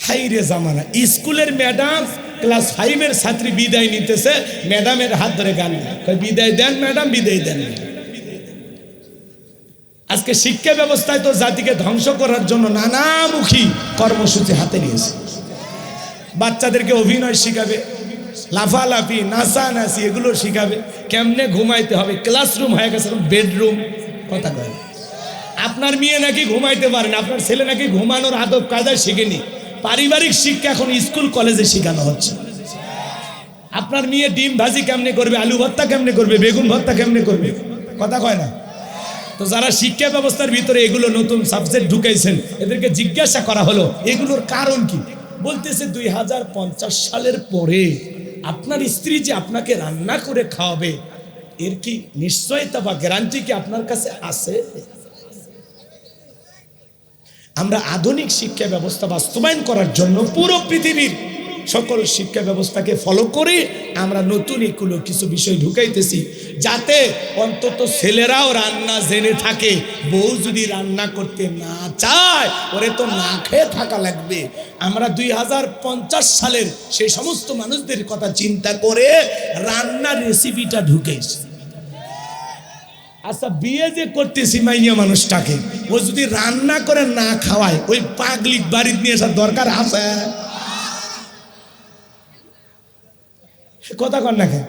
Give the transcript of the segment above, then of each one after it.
High রে জামানা, স্কুলের ম্যাডাম ক্লাস 5-এর ছাত্রী বিদায় নিতেছে, ম্যাডামের হাত ধরে গান গায়, বিদায় দেন ম্যাডাম, বিদায় দেন। আজকে শিক্ষা ব্যবস্থায় তো জাতিকে ধ্বংস করার জন্য নানামুখী কর্মসূচি হাতে নিয়েছে। বাচ্চাদেরকে অভিনয় শিখাবে, লাফালাফি, নাচানাচি এগুলো শিখাবে, কেমনে ঘুমাইতে হবে। ক্লাসরুম হয়ে গেছে বেডরুম। কথা কয় আপনার মেয়ে নাকি ঘুমাইতে পারেন, আপনার ছেলে নাকি ঘুমানোর আদব কায়দা শিখেনি। পারিবারিক শিক্ষা এখন স্কুল কলেজে শেখানো হচ্ছে। আপনার মেয়ে ডিম ভাজি কেমনে করবে, আলু ভর্তা কেমনে করবে, বেগুন ভর্তা কেমনে করবে, কথা কয় না। তো যারা শিক্ষা ব্যবস্থার ভিতরে এগুলো নতুন সাবজেক্ট ঢুকাইছেন, এদেরকে জিজ্ঞাসা করা হলো এগুলোর কারণ কি। বলতেছে 2050 সালের পরে আপনার স্ত্রী যে আপনাকে রান্না করে খাওয়াবে, এর কি নিশ্চয়তা বা গ্যারান্টি কি আপনার কাছে আছে? আমরা আধুনিক শিক্ষা ব্যবস্থা বাস্তবায়ন করার জন্য পুরো পৃথিবীর সকল শিক্ষা ব্যবস্থাকে ফলো করে আমরা নতুন এগুলো কিছু বিষয় ঢুকাইতেছি, যাতে অন্তত ছেলেরাও রান্না জেনে থাকে। বউ যদি রান্না করতে না চায়, ওরে তো না খেয়ে থাকা লাগবে। আমরা 2050 সালের সেই সমস্ত মানুষদের কথা চিন্তা করে রান্নার রেসিপিটা ঢুকেছি। আচ্ছা, বিয়ে যে করতেছি মাইয়া মানুষটাকে, ও যদি রান্না করে না খাওয়ায়, ওই পাগলিক বাড়ি নিয়ে আসার দরকার আছে? কথা কন না কেন?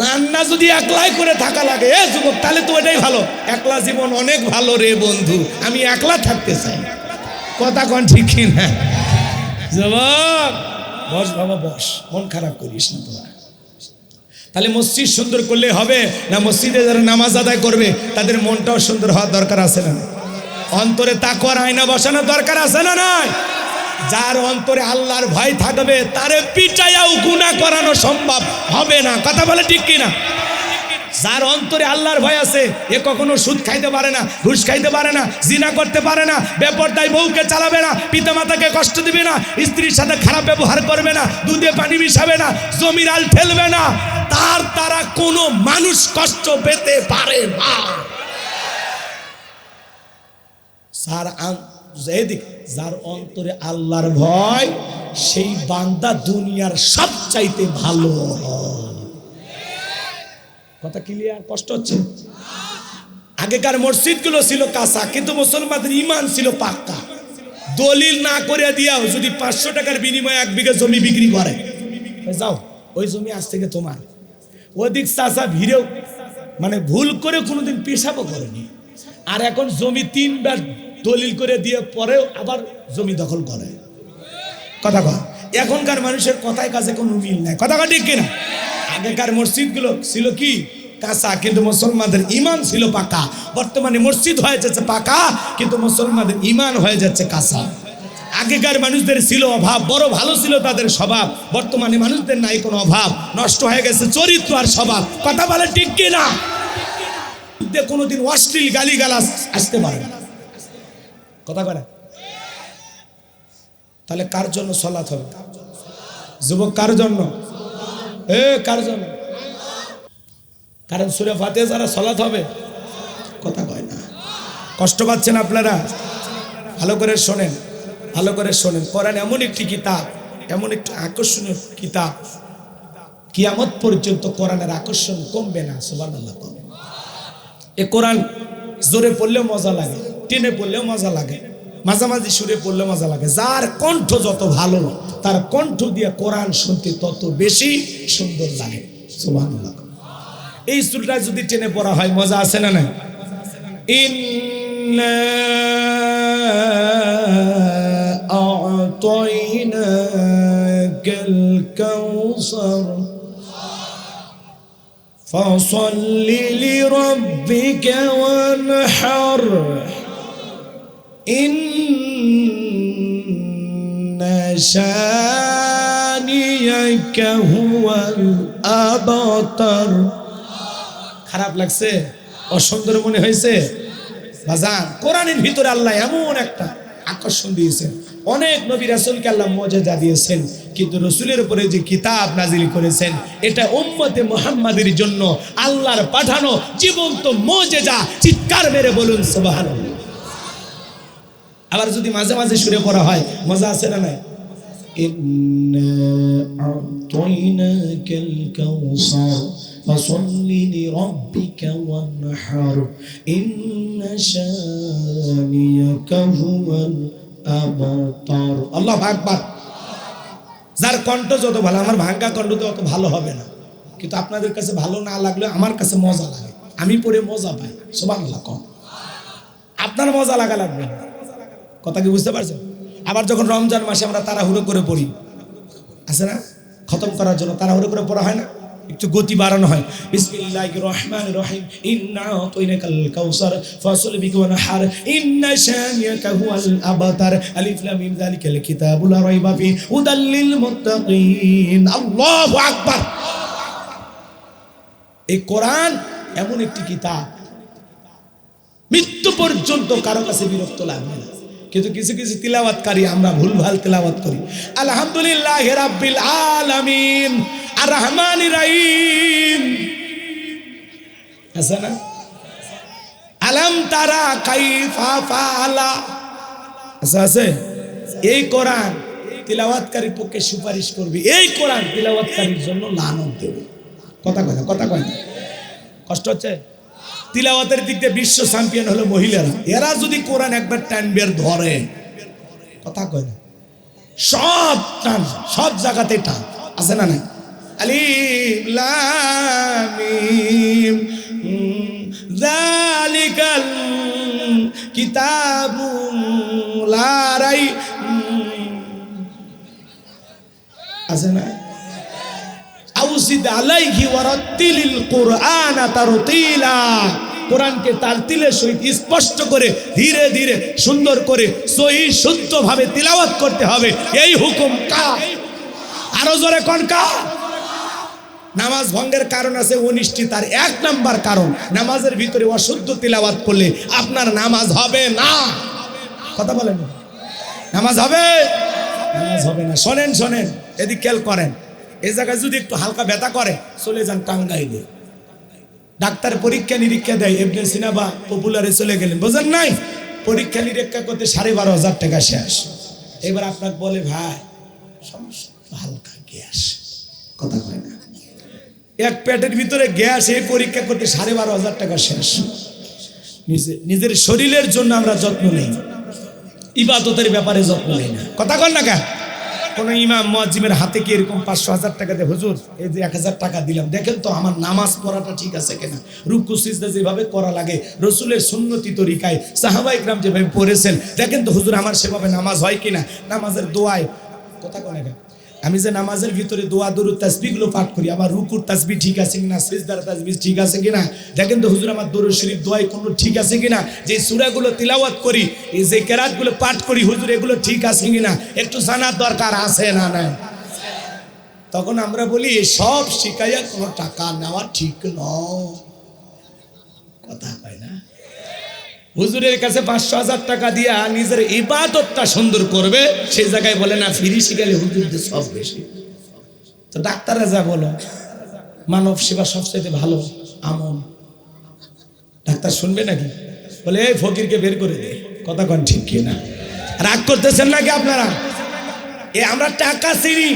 রান্না যদি একলাই করে থাকা লাগে, এ যুবক, তাহলে তো এটাই ভালো। একলা জীবন অনেক ভালো রে বন্ধু, আমি একলা থাকতে চাই। কথা কন ঠিক কিনা? যুবক বস বাবা বস, মন খারাপ করিস না তোরা। তাহলে মসজিদ সুন্দর করলে হবে না? মসজিদে যারা নামাজ আদায় করবে তাদের মনটাও সুন্দর হওয়ার দরকার আছে না? অন্তরে তাকওয়ার আয়না বসানোর দরকার আছে না নাই? যার অন্তরে আল্লাহর ভয় থাকবে, তারে পিটাইয়াও গুনাহ করানো সম্ভব হবে না। কথা বলে ঠিক কিনা? যার অন্তরে আল্লাহর ভয় আছে, এ কখনো সুদ খাইতে পারে না, ঘুষ খাইতে পারে না, জিনা করতে পারে না, বেপরদায় বউকে চালাবে না, পিতামাতাকে কষ্ট দিবে না, স্ত্রীর সাথে খারাপ ব্যবহার করবে না, দুধে পানি মিশাবে না, জমির আল ঠেলবে না। তার দ্বারা কোনো মানুষ কষ্ট পেতে পারে না। যার অন্তরে আল্লাহর ভয়, সেই বান্দা দুনিয়ার সবচাইতে ভালো। কথা ক্লিয়ার? কষ্ট হচ্ছে? আগেকার মসজিদগুলো ছিল কাঁচা, কিন্তু মুসলমানদের ঈমান ছিল পাক্কা। দলিল না করে দিয়াও যদি 500 টাকার বিনিময়ে 1 বিঘা জমি বিক্রি করে, যাও ওই জমি আজ থেকে তোমার। ওদিক চাচা ভিড়েও মানে ভুল করে কোনোদিন পেশাবও করেনি, আর এখন জমি 3 বার দলিল করে দিয়ে পরেও আবার জমি দখল করে। কথা কয় এখনকার মানুষের কথায় কাজে কোনো মিল নাই। কথা কয় ঠিক কিনা? আগেকার মসজিদগুলো ছিল কি কাঁচা, কিন্তু মুসলমানদের ঈমান ছিল পাকা। বর্তমানে মসজিদ হয়ে যাচ্ছে পাকা, কিন্তু মুসলমানদের ঈমান হয়ে যাচ্ছে কাঁচা। আগেকার মানুষদের ছিল অভাব, বড় ভালো ছিল তাদের স্বভাব। বর্তমানে মানুষদের নাই কোনো অভাব, নষ্ট হয়ে গেছে চরিত্র আর স্বভাব। কথা বলে ঠিক কিনা? কোনোদিন অশ্লীল গালিগালাজ আসতে পারে না। কথা বলে। তাহলে কার জন্য সালাত হবে? যুবক কার জন্য? কার জন্য? কারণ সূরা ফাতিহা যারা সালাত হবে, কথা কয় না। কষ্ট পাচ্ছেন আপনারা? ভালো করে শোনেন, ভালো করে শোনেন। কোরআন এমন একটি কিতাব, এমন একটি আকর্ষণীয় কিতাব, কিয়ামত পর্যন্ত কোরআনের আকর্ষণ কমবে না। সুবহানাল্লাহ। এই কোরআন জোরে পড়লেও মজা লাগে, টেনে পড়লেও মজা লাগে, মাঝামাঝি সুরে পড়লেও মজা লাগে। যার কণ্ঠ যত ভালো, তার কণ্ঠ দিয়ে কোরআন শুনতে তত বেশি সুন্দর লাগে। সুবহানাল্লাহ। এই সুরটা যদি টেনে পড়া হয়, মজা আছে না না? ইন্না আ'তাইনাকাল কাউসার ফাসাল্লি লিরাব্বিকা ওয়ানহার ইন্না শানিয়াকা হুয়াল আবতার। খারাপ লাগছে? অসুন্দর মনে হয়েছে? বাজান, কোরআনের ভিতরে আল্লাহ এমন একটা আকর্ষণ দিয়েছেন। অনেক নবী রাসূলকে আল্লাহ মুজিজা দিয়েছেন, কিন্তু রাসূলের উপরে যে কিতাব নাজিল করেছেন, এটা উম্মতে মুহাম্মাদের জন্য আল্লাহর পাঠানো জীবন্ত মুজিজা। চিৎকার মেরে বলুন সুবহানাল্লাহ। আবার যদি মাঝে মাঝে সুরে পড়া হয় মজা আছে না নাই? ইন্না আ'তাইনাকাল কাউসার ফাসাল্লি লিরাব্বিকা ওয়ানহার ইন্না শানিয়াকা হুয়াল আবতার। আল্লাহু আকবার। যার কণ্ঠ যত ভালো, আমার ভাঙ্গা কণ্ঠ তো অত ভালো হবে না, কিন্তু আপনাদের কাছে ভালো না লাগলে আমার কাছে মজা লাগে, আমি পড়ে মজা পাই। সুবহানাল্লাহ কম, আপনার মজা লাগা লাগবে। কথা কি বুঝতে পারছেন? আবার যখন রমজান মাসে আমরা তাড়াহুড়ো করে পড়ি, আছে না, খতম করার জন্য তাড়াহুড়ো করে পড়া হয় না, একটু গতি বাড়ানো হয়। বিসমিল্লাহির রহমানির রহিম, ইন্না আ'তাইনাকাল কাউসার ফাসল বিকা ওয়ানহার ইন্না শানিয়াকা হুয়াল আবতার আলিফ লাম মিম যালিকাল কিতাবু লা রাইবা ফি হুদাল লিল মুত্তাকিন। আল্লাহু আকবার। এই কোরআন এমন একটি কিতাব, মৃত্যু পর্যন্ত কারো কাছে বিরক্ত লাগবে না। কিন্তু কিছু কিছু তিলাওয়াতকারী আমরা ভুলভাল তিলাওয়াত করি। আলহামদুলিল্লাহি রাব্বিল আলামিন আর রহমানির রহিম, আছে না? আলাম তারা কাইফা ফাআলা, আছে। এই কোরআন তিলাওয়াতকারীর পক্ষে সুপারিশ করবে, এই কোরআন তিলাওয়াতকারীর জন্য লানত দেবে। কথা কয় না, কথা কয় না, কষ্ট হচ্ছে? তিলাওয়াতের দিক দিয়ে বিশ্ব চ্যাম্পিয়ন হলো মহিলারা। এরা যদি কোরআন একবার টান বের ধরে, কথা কয় না, সব টান, সব জায়গাতে টান, আছে না নাই? আলিফ লাম মিম যালিকাল কিতাবু লা রাইব, আছে না? আউজিদ আলাইহি ওয়ারাত্তিলিল কুরআনা তারতিলা, কোরআনকে তারতিলের সহিত স্পষ্ট করে ধীরে ধীরে সুন্দর করে সহি শুদ্ধভাবে তিলাওয়াত করতে হবে। এই হুকুম কার? আরো জোরে কোন কার? নামাজ ভঙ্গের কারণ আছে 19টি, তার 1 নাম্বার কারণ নামাজের ভিতরে অশুদ্ধ তিলাওয়াত করলে আপনার নামাজ হবে না। কথা বলেন, নামাজ হবে? নামাজ হবে না। শোনেন শোনেন, এদিক খেয়াল করেন। এই জায়গায় যদি একটু হালকা ব্যথা করে চলে যান টাঙ্গাইলে, ডাক্তার পরীক্ষা নিরীক্ষা দেয়, ইবনে সিনা বা পপুলারে চলে গেলেন, বোঝেন নাই? পরীক্ষা নিরীক্ষা করতে 12,500 টাকা শেষ। এবার আপনাকে বলে ভাই সমস্যা হালকা গ্যাস, কথা কয় না, এক পেটের ভিতরে গ্যাস, এই পরীক্ষা করতে 12,500 টাকা শেষ। নিজের শরীরের জন্য আমরা যত্ন নেই, ইবাদতের ব্যাপারে যত্ন নেই না। কথা কন না কেন? কোন ইমাম মুয়াজ্জিমের হাতে কি এরকম 500,000 টাকা দিয়ে, হুজুর এই যে 1000 টাকা দিলাম, দেখেন তো আমার নামাজ পড়াটা ঠিক আছে কিনা, রুকু সিজদা যেভাবে করা লাগে রাসূলের সুন্নতি তরিকায় সাহাবায়ে কিরাম যেভাবে পড়েছেন, দেখেন তো হুজুর আমার সেভাবে নামাজ হয় কিনা, নামাজের দোয়ায়, কথা কন না কেন? আমি যে নামাজের ভিতরে দোয়া দরুদ তাসবিহগুলো পাঠ করি, আমার রুকুর তাসবিহ ঠিক আছে কিনা, সিজদার তাসবিহ ঠিক আছে কিনা, দেখেন তো হুজুর আমার দরুদ শরীফ দোয়ায় কোন ঠিক আছে কিনা, যে সূরাগুলো তিলাওয়াত করি, এই যে কেরাতগুলো পাঠ করি, হুজুর এগুলো ঠিক আছে কিনা একটু জানার দরকার আছে না নাই? তখন আমরা বলি সব শিখাইয়া কোনো টাকা নেওয়া ঠিক নয়। কথা কয় না? হুজুরের কাছে 500,000 টাকা দিয়া নিজের ইবাদতটা সুন্দর করবে, সেই জায়গায় বলে না ফ্রি শিখালে হুজুরদের সব বেশি। তো ডাক্তাররা যা বলো মানব সেবা সবচেয়ে ভালো আমল, ডাক্তার শুনবে নাকি? বলে এই ফকিরকে বের করে দে। কথা কন ঠিক কি না? রাগ করতেছেন নাকি আপনারা? আমরা টাকা চিনি,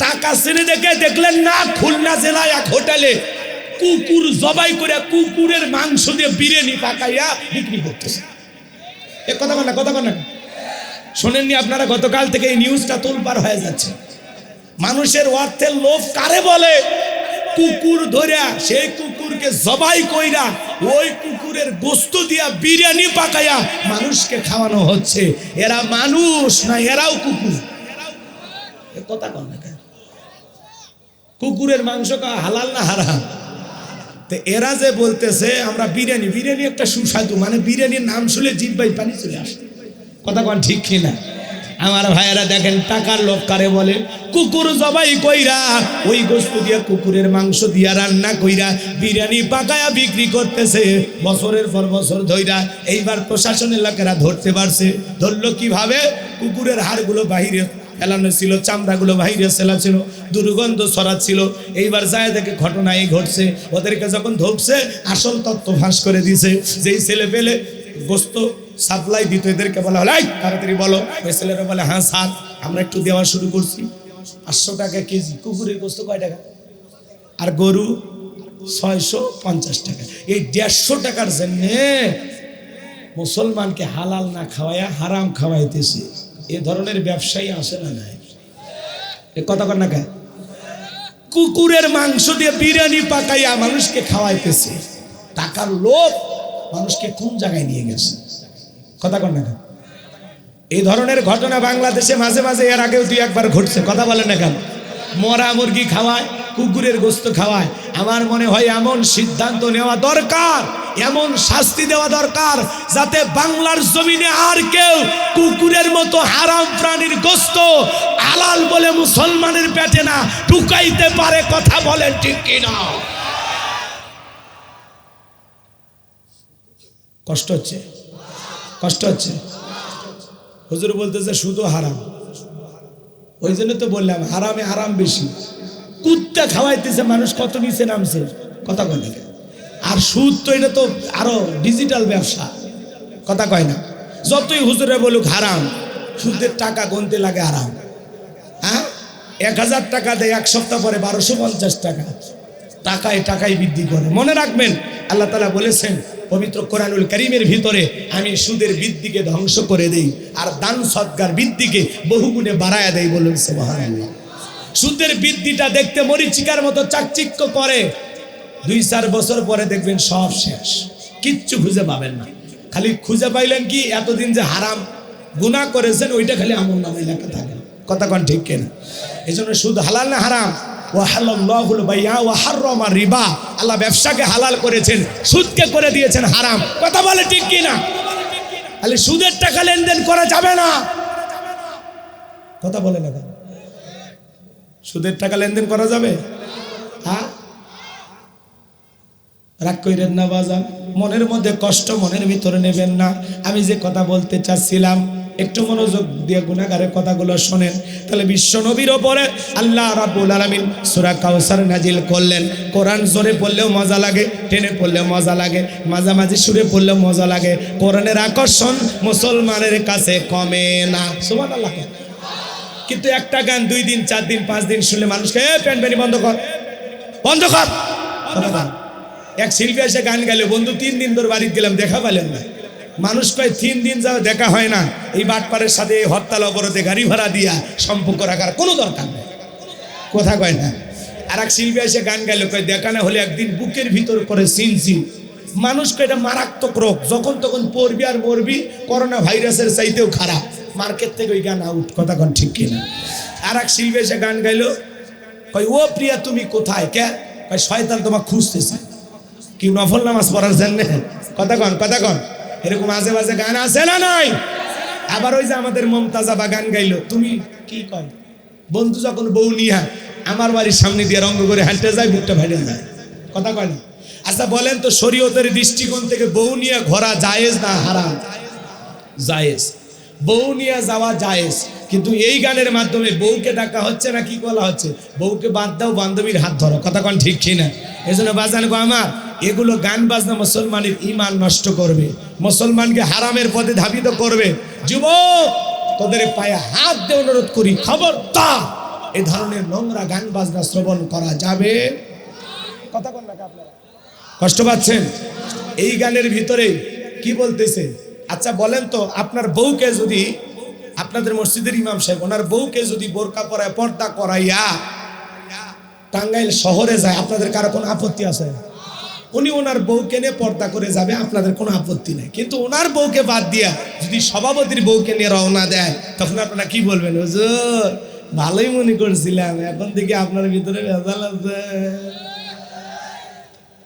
টাকা চিনি দেখে দেখলেন না খুলনা জেলায় এক হোটেলে কুকুর জবাই করে কুকুরের মাংস দিয়ে বিরিয়ানি পাকাইয়া বিক্রি করতেছে। এ কথা বল না, কথা বল না, শোনেননি আপনারা? গতকাল থেকে এই নিউজটা তোলপাড় হয়ে যাচ্ছে। মানুষের অর্থের লোভ কারে বলে? কুকুর ধরিয়া সেই কুকুরকে জবাই কইরা ওই কুকুরের গোস্ত দিয়া বিরিয়ানি পাকাইয়া মানুষকে খাওয়ানো হচ্ছে। এরা মানুষ না, এরাও কুকুর। এ কথা বল না, কুকুরের মাংস হালাল না হারাম? তো এরা যে বলতেছে আমরা বিরিয়ানি, বিরিয়ানি একটা সুস্বাদু, মানে বিরিয়ানির নাম শুনে জিহ্বায় পানি চলে আসে। কথা কোন ঠিক কিনা? আমার ভাইয়েরা দেখেন টাকার লোভ কারে বলে? কুকুর জবাই কইরা ওই গোশত দিয়া কুকুরের মাংস দিয়া রান্না কইরা বিরিয়ানি পাকায়া বিক্রি করতেছে বছরের পর বছর ধইরা। এইবার প্রশাসনের লোকেরা ধরতে পারছে। ধরলো কিভাবে? কুকুরের হাড়গুলো বাহিরে ফেলানো ছিল, চামড়াগুলো বাহিরে ফেলা ছিল, দুর্গন্ধ ছড়াচ্ছিল। এইবার যায় দেখে ঘটনা এই ঘটছে। ওদেরকে যখন ধরছে আসল তত্ত্ব ফাঁস করে দিছে। যেই ছেলে পেলে গোস্ত সাপ্লাই দিত, এদেরকে বলা হলো এই তাড়াতাড়ি বলো। ওই ছেলেরা বলে হ্যাঁ স্যার আমরা একটু দেওয়া শুরু করছি। 500 টাকা কেজি কুকুরের গোস্ত কয় টাকা, আর গরু 650 টাকা। এই 150 টাকার জন্যে মুসলমানকে হালাল না খাওয়াইয়া হারাম খাওয়াইতেছে। এ ধরনের ব্যবসায়ী আসে না নাই? এ কথা কর না, কুকুরের মাংস দিয়ে বিরিয়ানি পাকাইয়া মানুষকে খাওয়াইতেছে। টাকার লোভ মানুষকে কোন জায়গায় নিয়ে গেছে? কথা কর না। এই ধরনের ঘটনা বাংলাদেশে মাঝে মাঝে এর আগেও 2-1 বার ঘটছে। কথা বলে না কেন? মরা মুরগি খাওয়ায়, কুকুরের গোস্ত খাওয়ায়। আমার মনে হয় এমন সিদ্ধান্ত নেওয়া দরকার, এমন শাস্তি দেওয়া দরকার যাতে বাংলার জমিনে আর কেউ কুকুরের মতো হারাম প্রাণীর গোস্ত হালাল বলে মুসলমানের পেটে না ঢুকাইতে পারে। কথা বলেন ঠিক কিনা? কষ্ট হচ্ছে, কষ্ট হচ্ছে। হুজুর বলতেছে শুধু হারাম, ওই জন্য তো বললাম হারামে হারাম বেশি। কুত্তা খাওয়াইতেছে মানুষ, কত নিচে নামছে। কথা কয় না। আর সুদ তো এটা তো আরো ডিজিটাল ব্যবসা। কথা কয় না। যতই হুজুরে বলুক হারাম, সুদের টাকা গুনতে লাগে হারাম। হ্যাঁ, 1000 টাকা দেয়, 1 সপ্তাহ পরে 1250 টাকা। টাকায় টাকায় বৃদ্ধি করে। মনে রাখবেন আল্লাহ তাআলা বলেছেন পবিত্র কোরআনুল কারীমের ভিতরে, আমি সুদের বৃদ্ধিকে ধ্বংস করে দেই আর দান সদকার বৃদ্ধিকে বহুগুণে বাড়ায়া দেই। বলুন সুবহানাল্লাহ। সুদের বৃদ্ধিটা দেখতে মরিচিকার মতো চাকচিক্য করে, 2-4 বছর পরে দেখবেন সব শেষ, কিচ্ছু খুঁজে পাবেন না। খালি খুঁজে পাইলেন কি এতদিন যে হারাম গুনাহ করেছেন ওইটা খালি আমল নামায় লেখা থাকে। কথা কোন ঠিক কিনা? এই জন্য সুদ হালাল না হারাম? ওয়াহাল্লাহুল বাইআ ওয়া হাররামা রিবা। আল্লাহ ব্যবসাকে হালাল করেছেন, সুদকে করে দিয়েছেন হারাম। কথা বলে ঠিক কিনা? তাহলে সুদের টাকা লেনদেন করা যাবে না। কথা বলে না, সুদের টাকা লেনদেন করা যাবে? হ্যাঁ, রাগ কইরেন না বাজান, মনের মধ্যে কষ্ট মনের ভিতরে নেবেন না। আমি যে কথা বলতে চাচ্ছিলাম একটু মনোযোগ দিয়ে গুনাহগারের কথাগুলো শোনেন। তাহলে বিশ্ব নবীর ওপরে আল্লাহ রাব্বুল আলামিন সূরা কাউসার নাজিল করলেন। কোরআন জোরে পড়লেও মজা লাগে, টেনে পড়লেও মজা লাগে, মাঝামাঝি সুরে পড়লেও মজা লাগে। কোরআনের আকর্ষণ মুসলমানের কাছে কমে না। সুবহানাল্লাহ। কিন্তু একটা গান 2 দিন 4 দিন 5 দিন শুনলে মানুষকে প্যান্ট প্যানি বন্ধ কর, বন্ধ কর। এক শিল্পী এসে গান গাইলে, বন্ধু 3 দিন ধরে বাড়িতে গেলাম দেখা পাইলেন না। মানুষ কয় 3 দিন যাও দেখা হয় না। এই বাটপারের সাথে হরতাল অবরোধে গাড়ি ভাড়া দিয়া সম্পর্ক রাখার কোনো দরকার নেই। কথা কয় না। আর এক শিল্পী এসে গান গাইলে কয় দেখা না হলে একদিন বুকের ভিতর করে সিনসিন। মানুষ কয় এটা মারাত্মক রোগ, যখন তখন পড়বি আর মরবি, করোনা ভাইরাসের চাইতেও খারাপ। মার্কেট থেকে ওই গান আউট। কথা কন ঠিক কিনা? আর এক শিল্পী এসে গান গাইলো, কয় ও প্রিয়া তুমি কোথায়? কে? কয় শয়তান তোমাকে খুঁজতেছে। কি নফল নামাজ পড়ার জন্য? কথা কন, কথা কন। এরকম আজে বাজে গান আছে না নাই? আবার ওই যে আমাদের মমতাজা বা গান গাইলো, তুমি কি কয় বন্ধু যখন বউ নিয়া আমার বাড়ির সামনে দিয়ে রঙ্গ করে হাঁটতে যায়, বুকটা ভাইরে যায়। কথা কয় না? আচ্ছা বলেন তো, শরীয়তের দৃষ্টিকোণ থেকে বউ নিয়ে ঘোরা জায়েজ না হারাম? জায়েজ। বউ নিয়ে যাওয়া জায়েজ। কিন্তু এই গানের মাধ্যমে বউকে ডাকা হচ্ছে না, কি বলা হচ্ছে? বউকে বাদ দাও, বান্ধবীর হাত ধরো। কথা কন ঠিক কিনা? এই জন্য বাজান গো আমার, এগুলো গান বাজনা মুসলমানের ইমান নষ্ট করবে, মুসলমানকে হারামের পথে ধাবিত করবে। যুবক, তোদের পায়ে হাত দিয়ে অনুরোধ করি, খবরদার এই ধরনের নোংরা গান বাজনা শ্রবণ করা যাবে। কথা বল না আপনারা, কষ্ট পাচ্ছেন? এই গানের ভিতরে কি বলতেছে? আচ্ছা বলেন তো, আপনার বউকে যদি, আপনাদের মসজিদের ইমাম সাহেব ওনার বউকে যদি বোরকা পরায়, পর্দা করাইয়া টাঙ্গাইল শহরে যায়, আপনাদের কারো কোনো আপত্তি আছে? উনি ওনার বউকে নিয়ে পর্দা করে যাবে, আপনাদের কোনো আপত্তি নেই। কিন্তু ওনার বউকে বাদ দিয়া যদি সভাপতির বউকে নিয়ে রওনা দেয়, তখন আপনারা কি বলবেন? হুজুর ভালোই মনে করছিলাম, এখন থেকে আপনার ভিতরে ভেজাল আছে।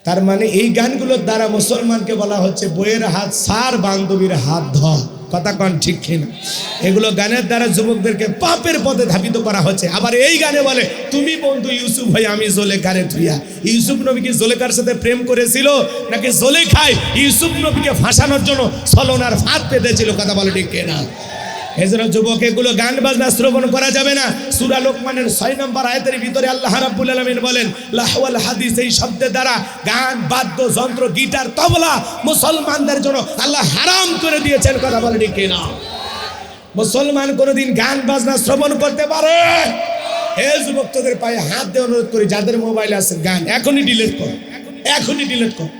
তার মানে এই গানগুলোর দ্বারা মুসলমানকে বলা হচ্ছে বইয়ের হাত ছাড়, বান্ধবীর হাত ধর। কথা কন ঠিক কিনা? এগুলো গানের দ্বারা যুবকদেরকে পাপের পথে ধাবিত করা হচ্ছে। আবার এই গানে বলে, তুমি বন্ধু ইউসুফ ভাই, আমি জোলেখারে থুইয়া। ইউসুফ নবী কি জোলেখার সাথে প্রেম করেছিল, নাকি জোলেখায় ইউসুফ নবীকে ফাঁসানোর জন্য ছলনার ফাঁদ পেতেছিল? কথা বলে ঠিক কিনা? এজন্য যুবক এগুলো গান বাজনা শ্রবণ করা যাবে না। সূরা লোকমানের 6 নম্বর আয়াতের ভিতরে আল্লাহ রাব্বুল আলামিন বলেন লাহওয়াল হাদিস, এই শব্দের দ্বারা গান বাদ্যযন্ত্র গিটার তবলা মুসলমানদের জন্য আল্লাহ হারাম করে দিয়েছেন। কথা বলে ঠিক কিনা? মুসলমান কোনোদিন গান বাজনা শ্রবণ করতে পারে? এই যুবক তোদের পায়ে হাত দিয়ে অনুরোধ করি, যাদের মোবাইল আছে গান এখনই ডিলিট কর, এখনই ডিলিট কর।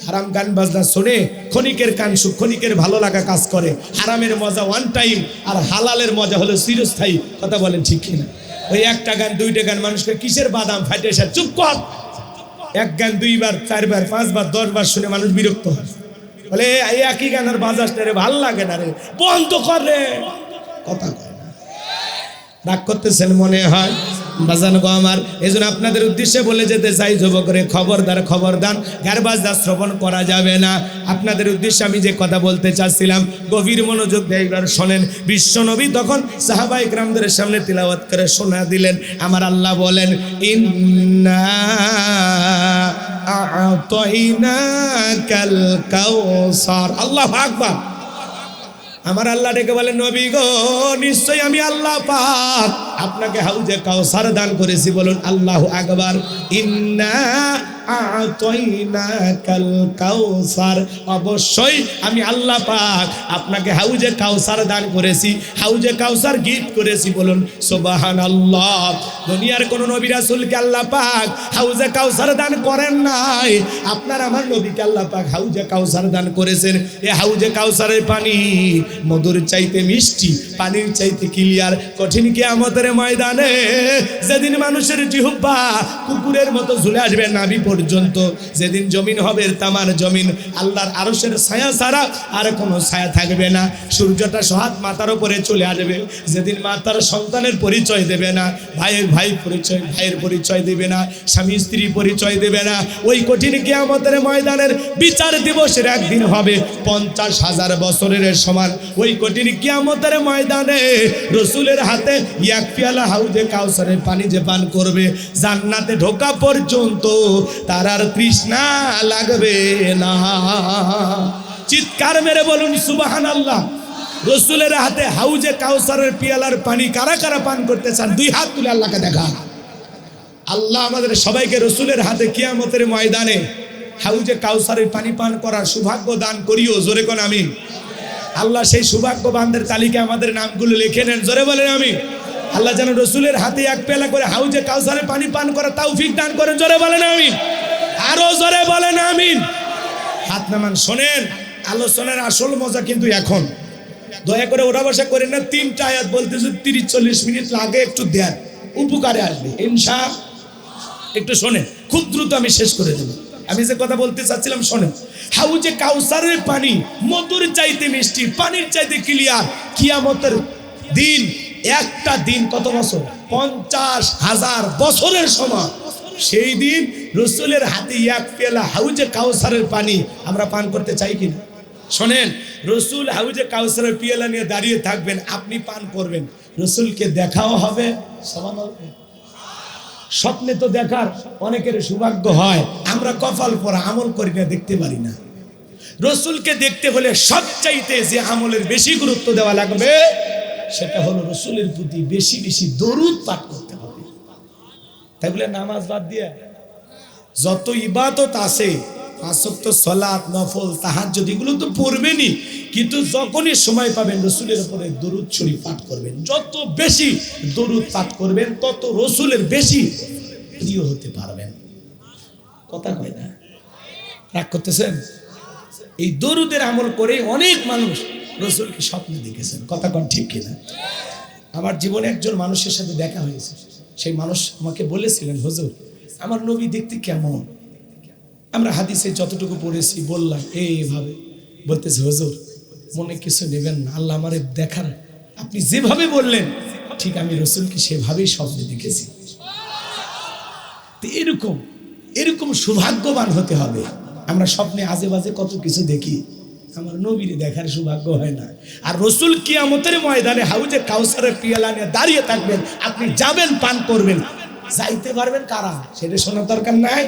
হারাম গান বাজনা শুনে ক্ষণিকের কান সুখ, ক্ষণিকের ভালো লাগা কাজ করে। হারামের মজা ওয়ান টাইম, আর হালালের মজা হলো চিরস্থায়ী। কথা বলেন ঠিক কিনা? ওই একটা গান দুইটা গান মানুষকে কিসের বাদাম ফাটে এসে চুপ কর। এক গান 2 বার 4 বার 5 বার 10 বার শুনে মানুষ বিরক্ত হয়, বলে এই একই গান আর বাজাস না রে, ভাল লাগে না রে, বন্ধ কর রে। কথা কয় না, রাগ করতেছেন মনে হয় বাজান গো আমার। এই জন্য আপনাদের উদ্দেশ্যে বলে যেতে চাই যুবক রে, খবরদার খবরদার গান বাজনা শ্রবণ করা যাবে না। আপনাদের উদ্দেশ্যে আমি যে কথা বলতে চাচ্ছিলাম গভীর মনোযোগ দিয়ে এবার শোনেন। বিশ্বনবী তখন সাহাবায়ে কেরামদের সামনে তিলাওয়াত করে শোনা দিলেন। আমার আল্লাহ বলেন ইন্না আ'তাইনাকাল কাউসার। আল্লাহু আকবার। আমার আল্লাহ ডেকে বলেন নবী গো, নিশ্চয়ই আমি আল্লাহ পাক আপনাকে হাউজে কাউসার দান করেছি। বলুন আল্লাহু আকবার। ইন্না আ'তাইনাকাল কাউসার, অবশ্যই আমি আল্লাহ পাক আপনাকে হাউজে কাউসার দান করেছি, হাউজে কাউসার গিফট করেছি। বলুন সুবহানাল্লাহ। দুনিয়ার কোন নবী রাসূলকে আল্লাহ পাক হাউজে কাউসার দান করেন নাই, আপনার আমার নবীকে আল্লাহ পাক হাউজে কাউসার দান করেছেন। এই হাউজে কাউসারের পানি মধুর চাইতে মিষ্টি, পানির চাইতে ক্লিয়ার। কঠিন কিয়ামতের ময়দানে যেদিন মানুষের জিহ্বা কুকুরের মতো ঝুলে আসবে নাভি পর্যন্ত, যেদিন জমিন হবে তামার জমিন, আল্লাহর আরশের ছায়া ছাড়া আর কোনো ছায়া থাকবে না। সূর্যটা সহাত মাথার উপরে চলে আসবে, যেদিন মাতার সন্তানের পরিচয় দেবে না, ভাইয়ের ভাইয়ের পরিচয় দেবে না, স্বামী স্ত্রী পরিচয় দেবে না। ওই কঠিন কিয়ামতের ময়দানের বিচার দিবসের একদিন হবে 50,000 বছরের সমান। ওই কঠিন কিয়ামতের ময়দানে রসুলের হাতে এক পেয়ালা হাউজে কাউসারের পানি যে পান করবে, জান্নাতে ঢোকা পর্যন্ত তার আর তৃষ্ণা লাগবে না। চিৎকার মেরে বলুন সুবহানাল্লাহ। রসুলের হাতে হাউজে কাউসারের পেয়ালার পানি কারা কারা পান করতে চান? 2 হাত তুলে আল্লাহকে দেখা। আল্লাহ আমাদের সবাইকে রসুলের হাতে কিয়ামতের ময়দানে হাউজে কাউসারের পানি পান করার সৌভাগ্য দান করিও। জোরে কোন আমিন। আল্লাহ সেই সৌভাগ্যবানদের তালিকা আমাদের নামগুলো লিখে নেন। জোরে বলেন আমিন। আল্লাহ যেন রসুলের হাতে এক পেলা করে হাউজে কাউসারের পানি পান করার তৌফিক দান করেন। জোরে বলেন আমিন। আরো জোরে বলেন আমিন। হাত নামান। শোনেন, আলোচনার আসল মজা কিন্তু এখন। দয়া করে ওরা বসা করেন না। 3টা আয়াত বলতে যদি 30-40 মিনিট লাগে একটু দেন, উপকারে আসবে ইনশাআল্লাহ। একটু শোনেন, খুব দ্রুত আমি শেষ করে দেব। আমি যে কথা বলতে চাচ্ছিলাম শোনেন। হাউজে কাউসারের পানি মধুর চাইতে মিষ্টি, পানির চাইতে ক্লিয়ার। কিয়ামতের দিন, একটা দিন কত বছর? 50,000 বছরের সমান। সেই দিন রসুলের হাতে এক পেলা হাউজে কাউসারের পানি আমরা পান করতে চাই কিনা? শোনেন, রসুল হাউজে কাউসারের পেয়ালা নিয়ে দাঁড়িয়ে থাকবেন, আপনি পান করবেন, রসুলকে দেখাও হবে। স্বপ্নে তো দেখার অনেকের সৌভাগ্য হয়, আমরা কপাল পরা আমল করি না, দেখতে পারি না। রসুলকে দেখতে হলে সবচাইতে যে আমলের বেশি গুরুত্ব দেওয়া লাগবে সেটা হলো রসুলের প্রতি বেশি বেশি দরুদ পাঠ করতে হবে। তাই বলে নামাজ বাদ দিয়ে যত ইবাদত আছে, 5 ওয়াক্ত সালাত, নফল, তাহাজ্জুদ, এগুলো তো পড়বেনই, কিন্তু যখনই সময় পাবেন রসুলের উপরে দরুদ শরীফ পাঠ করবেন। যত বেশি দরুদ পাঠ করবেন তত রসুলের বেশি প্রিয় হতে পারবেন। কথা কয় না? রাগ করতেছেন? এই দরুদের আমল করে অনেক মানুষ রসুলকে স্বপ্নে দেখেছেন। কথা কন ঠিক কিনা? আমার জীবনে একজন মানুষের সাথে দেখা হয়েছে। সেই মানুষ আমাকে বলেছিলেন, হুজুর আমার নবী দেখতে কেমন? আমরা হাদিসে যতটুকু পড়েছি বললাম এইভাবে। বলতেছে, হুজুর মনে কিছু নেবেন না, আল্লাহ আমারে দেখার, আপনি যেভাবে বললেন ঠিক আমি রসুলকে সেভাবেই স্বপ্নে দেখেছি। এরকম এরকম সৌভাগ্যবান হতে হবে। আমরা স্বপ্নে আজে বাজে কত কিছু দেখি, আমার নবীরে দেখার সৌভাগ্য হয় না। আর রসুল কিয়ামতের ময়দানে হাউজে কাউসারের পিয়ালা নিয়ে দাঁড়িয়ে থাকবেন, আপনি যাবেন, পান করবেন, যাইতে পারবেন কারা সেটা শোনার দরকার নাই।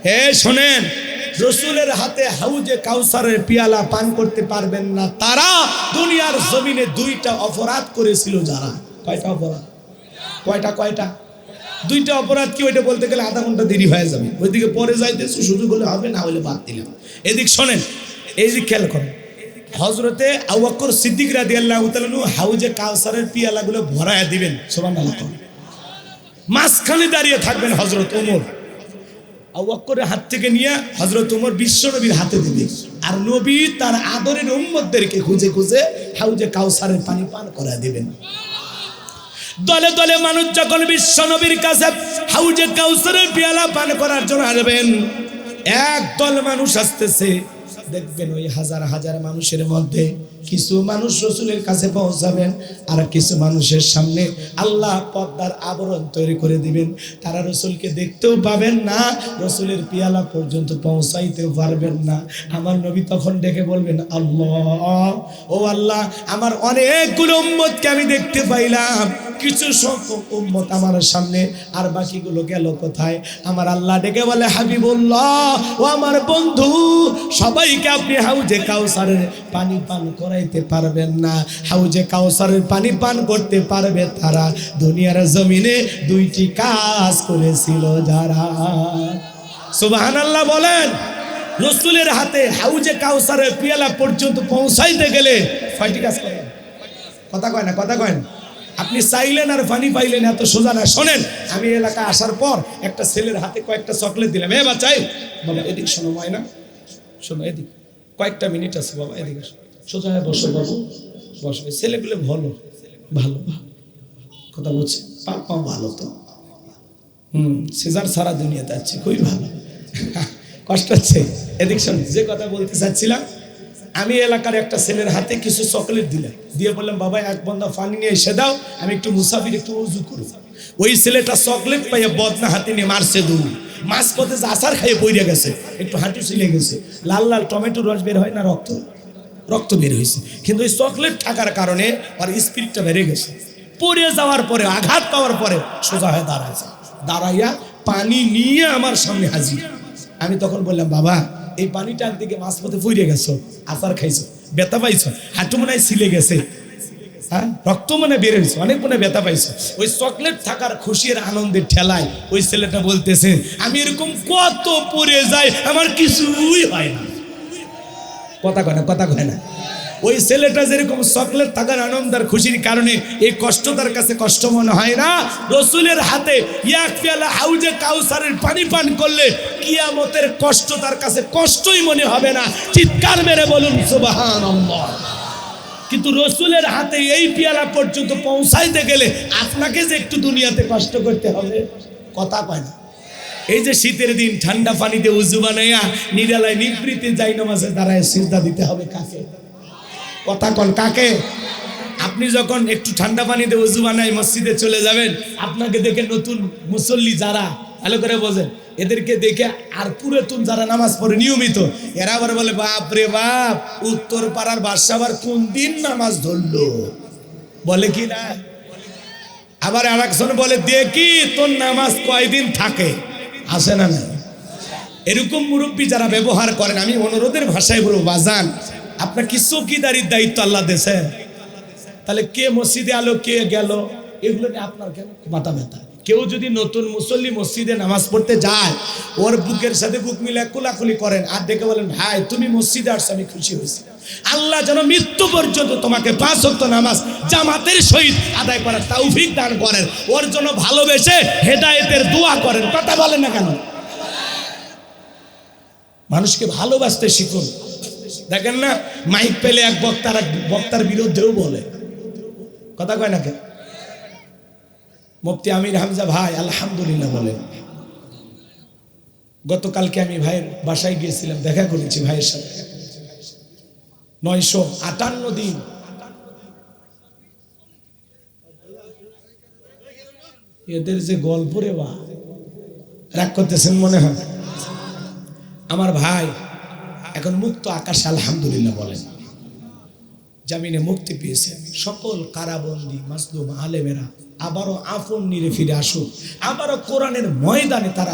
হে শোনেন, রসুলের হাতে হাউজে কাউসারের পিয়ালা পান করতে পারবেন না তারা দুনিয়ার জমিনে দুইটা অপরাধ করেছিল যারা। কয়টা অপরাধ? কয়টা? দুইটা অপরাধ কি? ওইটা বলতে গেলে আধা ঘন্টা দেরি হয়ে যাবে, ওইদিকে পরে যাইতেছে, সুযোগ হলে হবে, না হলে বাদ দিলাম। এদিক শোনেন, এই দিক খেয়াল করেন। হযরতে আবু বকর সিদ্দিক রাদিয়াল্লাহু তাআলা হাউজে কাউসারের পিয়ালাগুলো ভরায়া দিবেন, সুবহানাল্লাহ। মাঝখানে দাঁড়িয়ে থাকবেন হযরত ওমর, আবু বকরের হাত থেকে নিয়ে হযরত ওমর বিশ্ব নবীর হাতে দিবে, আর নবী তার আদরের উম্মতদেরকে খুঁজে খুঁজে হাউজে কাউসারের পানি পান করা দিবেন। দলে দলে মানুষ যখন বিশ্ব নবীর কাছে হাউজে কাউসারের পিয়ালা পান করার জন্য আসবেন, একদল মানুষ আসতেছে, দেখবেন ওই হাজার হাজার মানুষের মধ্যে কিছু মানুষ রসুলের কাছে পৌঁছাবেন, আর কিছু মানুষের সামনে আল্লাহ পর্দার আবরণ তৈরি করে দিবেন। তারা রসুলকে দেখতেও পাবেন না, রসুলের পিয়ালা পর্যন্ত পৌঁছাইতেও পারবেন না। আমার নবী তখন ডেকে বলবেন, আল্লাহ, ও আল্লাহ, আমার অনেকগুলো উম্মতকে আমি দেখতে পাইলাম, কিছু সংখ্যক উম্মত আমার সামনে, আর বাকিগুলো গেল কোথায়? আমার আল্লাহ ডেকে বলে, হাবিবুল্লাহ, ও আমার বন্ধু, সবাইকে আপনি হাউজে কাউসারের পানি পান করাইতে পারবেন না। হাউজে কাউসারের পানি পান করতে পারবে তারা দুনিয়ার জমিনে দুইটি কাজ করেছিল যারা। সুবহানাল্লাহ বলেন। রসুলের হাতে হাউজে কাউসারের পিয়ালা পর্যন্ত পৌঁছাইতে গেলে কয়টি কাজ করেন? কথা কয় না। আপনি চাইলেন আর পানি পাইলেন, এত সোজা না। শোনেন, আমি এলাকা আসার পর একটা ছেলের হাতে কয়েকটা চকলেট দিলাম। বাচ্চাই, বাবা এদিক শোনো, ময়না শোনো, এদিক কয়েকটা মিনিট আছে বাবা, এদিকে সোজা হয়ে বসো বাবু, বসো। ছেলেগুলো ভালো কথা বলছে, পাপা ভালো তো, সিজার সারা দুনিয়াতে আছে, খুবই ভালো। কষ্ট হচ্ছে, এদিক শোন। যে কথা বলতে চাচ্ছিলাম, আমি এলাকার একটা ছেলের হাতে কিছু চকলেট দিলাম, দিয়ে বললাম, বাবা এক বন্ধা পানি নিয়ে এসে দাও, আমি একটু মুসাফির, একটু উজু করব। ওই ছেলেটা চকলেট পাইয়া বদনা হাতে নিয়ে মারছে দৌড়, মাছ পথে আচার খাইয়ে পড়ে গেছে, একটু হাঁটু ছিলে গেছে, লাল লাল টমেটোর রস বের হয় না, রক্ত বের হয়েছে, কিন্তু ওই চকলেট থাকার কারণে আর স্পিরিটটা বেড়ে গেছে। পড়ে যাওয়ার পরে, আঘাত পাওয়ার পরে সোজা হয়ে দাঁড়াইয়া পানি নিয়ে আমার সামনে হাজির। আমি তখন বললাম, বাবা, এই পানিটা দিকে মাছ পথে পড়ে গেছো, আচার খাইছো, ব্যথা পাইছো, হাঁটু মনে হয় ছিলে গেছে, হ্যাঁ, রক্ত মনে বের হয়েছে, অনেক মনে ব্যথা পাইছো। ওই চকলেট থাকার খুশির আনন্দের ঠেলায় ওই ছেলেটা বলতেছে, আমি এরকম কত পড়ে যাই, আমার কিছুই হয় না। কথা কয় না। ওই ছেলেটা যেরকম চকলেট থাকার আনন্দের খুশির কারণে এই কষ্ট তার কাছে কষ্ট মনে হয় না, রসুলের হাতে এক পেয়ালা হাউজে কাউসারের পানি পান করলে কিয়ামতের কষ্ট তার কাছে কষ্টই মনে হবে না। চিৎকার মেরে বলুন সুবহানাল্লাহ। কিন্তু রসুলের হাতে এই পেয়ালা পর্যন্ত পৌঁছাইতে গেলে আপনাকে যে একটু দুনিয়াতে কষ্ট করতে হবে। কথা কয় না। এই যে শীতের দিন ঠান্ডা পানিতে উজু বানাইয়া নিরালায় নিবৃত্তি যাই নামাজে দাঁড়ায় সিজদা দিতে হবে কাকে? কথা কন, কাকে? আপনি যখন একটু ঠান্ডা পানিতে উজু বানাই মসজিদে চলে যাবেন, আপনাকে দেখে নতুন মুসল্লি যারা, ভালো করে বোঝেন, এদেরকে দেখে আর পুরাতন যারা নামাজ পড়ে নিয়মিত, এরা আবার বলে, বাপ রে বাপ, উত্তর পাড়ার বাদশা আবার কোন দিন নামাজ ধরলো, বলে কি না? আবার আরেকজন বলে, দেখি তোর নামাজ কয়দিন থাকে, আসে না? এরকম মুরব্বী যারা ব্যবহার করেন, আমি অনুরোধের ভাষায় বলবো, বাজান, আপনার কি চৌকিদারির দায়িত্ব আল্লাহ দিয়েছেন, তাহলে কে মসজিদে আলো, কে গেল, এগুলো নিয়ে আপনার কেন মাথা ব্যথা? কেউ যদি নতুন মুসল্লি মসজিদে নামাজ পড়তে যায়, ওর বুকের সাথে বুক মিলে কোলাকুলি করেন, আর ডেকে বলেন, ভাই তুমি মসজিদে আসছো, আমি খুশি হয়েছি, আল্লাহ যেন মৃত্যু পর্যন্ত তোমাকে 5 ওয়াক্ত নামাজ জামাতের সহিত আদায় করার তৌফিক দান করেন, ওর জন্য ভালোবেসে হেদায়েতের দোয়া করেন। কথা বলেন না কেন? মানুষকে ভালোবাসতে শিখুন। দেখেন না, মাইক পেলে এক বক্তার বিরুদ্ধেও বলে, কথা কয় না কেন? মুফতি আমির হামজা ভাই আলহামদুলিল্লাহ বলেন। গতকালকে আমি ভাইয়ের বাসায় গিয়েছিলাম, দেখা করেছি ভাইয়ের সাথে। 958 দিন এদের যে গল্প রে, বা রাগ করতেছেন মনে হয়। আমার ভাই এখন মুক্ত আকাশে আলহামদুলিল্লাহ বলেন, জামিনে মুক্তি পেয়েছেন। সকল কারাবন্দী মাজলুম আলেমেরা আবারও আপন নিরে ফিরে আসুক, আবারও কোরআনের ময়দানে তারা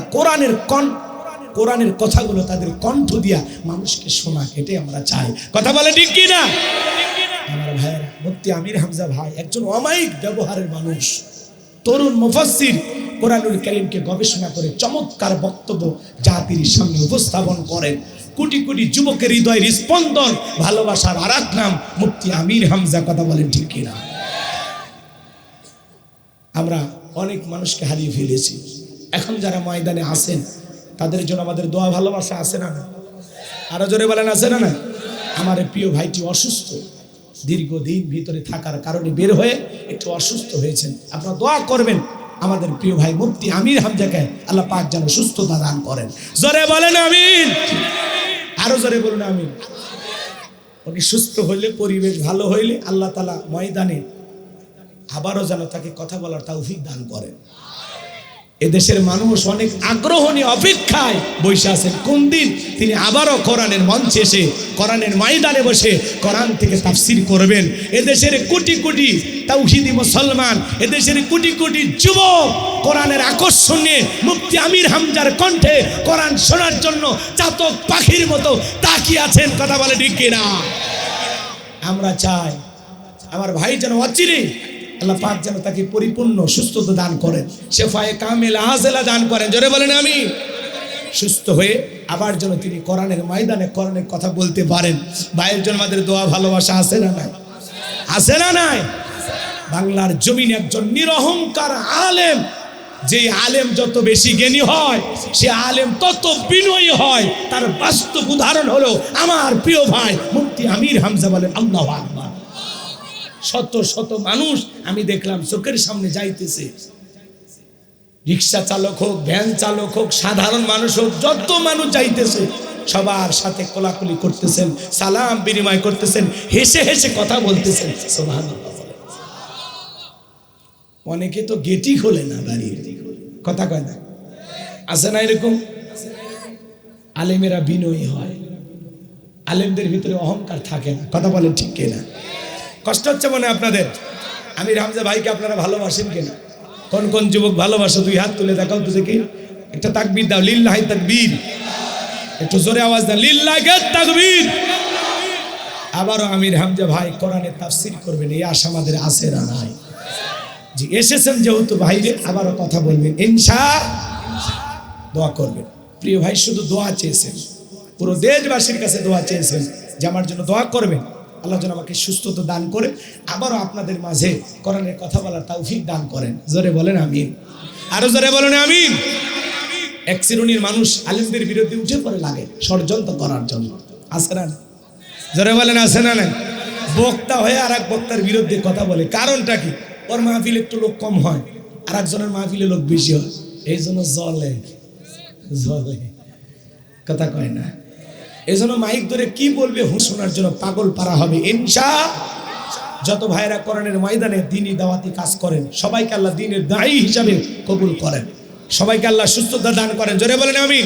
কোরআনের কথাগুলো তাদের কণ্ঠ দিয়া মানুষকে শোনাক, এটাই আমরা চাই। কথা বলে ঠিক কি না? আমার ভাইয়েরা, মুফতি আমির হামজা ভাই একজন অমায়িক ব্যবহারের মানুষ, তরুণ মুফাসসির, কোরআনুল কারীমকে গবেষণা করে চমৎকার বক্তব্য জাতির সামনে উপস্থাপন করেন। কোটি কোটি যুবকের হৃদয়ের স্পন্দন, ভালোবাসার আরেক নাম মুফতি আমির হামজা। কথা বলেন ঠিক কিনা? আমরা অনেক মানুষকে হারিয়ে ফেলেছি। এখন যারা ময়দানে আছেন তাদের জন্য আমাদের দোয়া ভালোবাসা আছে না? আরো জোরে বলেন আছে না? আমার প্রিয় ভাইটি অসুস্থ, দীর্ঘদিন ভিতরে থাকার কারণে বের হয়ে একটু অসুস্থ হয়েছেন। আপনারা দোয়া করবেন আমাদের প্রিয় ভাই মুফতি আমির হামজাকে আল্লাহ পাক যেন সুস্থতা দান করেন। জোরে বলেন আমিন। আরো জোরে বলুন আমিন। উনি সুস্থ হইলে, পরিবেশ ভালো হইলে আল্লাহ তাআলা ময়দানে আবারও যেন তাকে কথা বলার তৌফিক দান করেন। এদেশের মানুষ অনেক আগ্রহ নিয়ে অপেক্ষায় বসে আছেন কোন দিন তিনি আবারও কোরআনের মঞ্চে এসে, কোরআনের ময়দানে বসে কোরআন থেকে তাফসীর করবেন। এদেশের কোটি কোটি তাওহীদি মুসলমান, এদেশের কোটি কোটি যুবক কোরআনের আকর্ষণ নিয়ে মুফতি আমির হামজার কণ্ঠে কোরআন শোনার জন্য চাতক পাখির মতো তাকিয়ে আছেন। কথা বলে ঠিক কিনা? আমরা চাই আমার ভাই যেন অচিরে আল্লাহ পাক যেন তাকে পরিপূর্ণ সুস্থতা দান করেন, শেফায়ে কামিল আজেলা দান করেন। জোরে বলেন আমি। সুস্থ হয়ে আবার যেন তিনি কোরআনের ময়দানে কোরআনের কথা বলতে পারেন। ভাইয়ের জন্য আমাদের দোয়া ভালোবাসা আছে না নাই? আছে না নাই? বাংলার জমিনে একজন নিরহংকার আলেম, যে আলেম যত বেশি জ্ঞানী হয় সে আলেম তত বিনয়ী হয়। তার বাস্তব উদাহরণ হলো আমার প্রিয় ভাই মুফতি আমির হামজা। বলেন আল্লাহু আকবার। শত শত মানুষ আমি দেখলাম চোখের সামনে যাইতেছে, রিক্সা চালক হোক, ভ্যান চালক হোক, সাধারণ মানুষ হোক, যত মানুষ যাইতেছে সবার সাথে কোলাকুলি করতেছেন, সালাম বিনিময় করতেছেন, হেসে হেসে কথা বলতেছেন। সুবহানাল্লাহ। অনেকে তো গেটই খোলে না, দাঁড়িয়ে কথা কয় না, আছে না এরকম? আলেমেরা বিনয়ী হয়, আলেমদের ভিতরে অহংকার থাকে না। কথা বলেন ঠিক কিনা? কষ্ট হচ্ছে মনে আপনাদের? আমির হামজা ভাইকে আপনারা ভালোবাসেন কিনা? কোন কোন যুবক ভালোবাসো? দুই হাত তুলে দেখাও তো দেখি। একটা তাকবীর দাও, লিল্লাহি তাকবীর। একটু জোরে আওয়াজ দাও, লিল্লাহি তাকবীর। আবারও আমির হামজা ভাই কোরআনের তাফসীর করবেন, এই আশা আমাদের আছে না নাই? জি, এসেছেন যেহেতু ভাইরে আবারও কথা বলবেন, ইনশাআল্লাহ দোয়া করবেন। প্রিয় ভাই শুধু দোয়া চেয়েছেন, পুরো দেশবাসীর কাছে দোয়া চেয়েছেন যে আমার জন্য দোয়া করবেন, আল্লাহ যেন আমাকে সুস্থতা দান করে আবারও আপনাদের মাঝে কোরআনের কথা বলার তৌফিক দান করেন। জোরে বলেন আমিন। আরো জোরে বলেন আমিন। এক শ্রেণীর মানুষ আলেমদের বিরুদ্ধে উঠে পড়ে লাগে ষড়যন্ত্র করার জন্য, আছে না? জোরে বলেন আছে না? বক্তা হয়ে আর এক বক্তার বিরুদ্ধে কথা বলে, কারণটা কি? ওর মাহফিলে একটু লোক কম হয়, আর একজনের মাহফিলে লোক বেশি হয়, এই জন্য জলে কথা কয় না। এই জন্য মাইক ধরে কি বলবে শোনার জন্য পাগল পারা হবে। ইনশাআল্লাহ যত ভাইরা কোরআনের ময়দানে দ্বীনি দাওয়াতি কাজ করেন সবাইকে আল্লাহ দ্বীনের দায়ী হিসাবে কবুল করেন, সবাইকে আল্লাহ সুস্থতা দান করেন। জোরে বলেন আমিন।